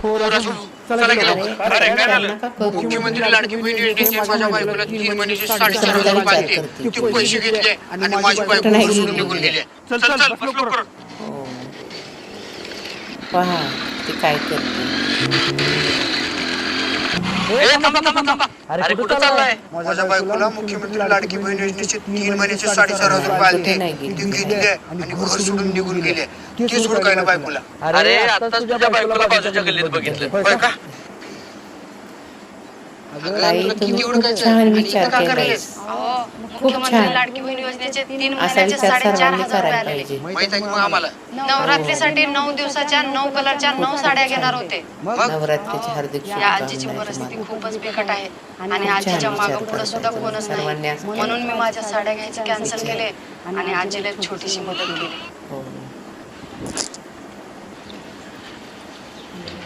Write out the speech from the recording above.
चला की लवकर. अरे काय झालं? मुख्यमंत्री लाडकी बहीण योजनेचे माझ्या बायकोला 3 महिन्याचे 4,500 रुपये आले. ते पैसे घेतले आणि माझी बायको सोडून निघून गेली. चल चल बस लवकर. पहा ते काय करते. अरे कुठं चाललाय? माझ्या बायकोला मुख्यमंत्री लाडकी बहीण योजनेचे 3 महिन्याचे 4,500 रुपये आले. ते घेतले आणि घर सोडून निघून गेले. ते सोडकायला बायकोला. अरे आता तुझ्या बायकोला बाजूच्या गल्लीत बघितलं. होय का? ताई तुम्ही खूप छान विचार केलायस. खूप छान. लाडकी बहीण योजनेचे 3 असा महिन्याचे विचार सर्वांनी 4,500 रुपये करायला आले. पाहिजे. माहित आहे की मग आम्हाला नवरात्रीसाठी 9 दिवसाच्या 9 कलरच्या 9 साड्या घेणार होते. नवरात्रीची हार्दिक या आजीची शुभकामना परिस्थिती तुम्हाला. खूपच बिकट आहे आणि आजीच्या मागं पुढे सुद्धा कोणच सर्वांनी नाही. असं म्हणून मी माझ्या साड्या घ्यायचे कॅन्सल केले आणि आजीला एक छोटीशी मदत केली. हो.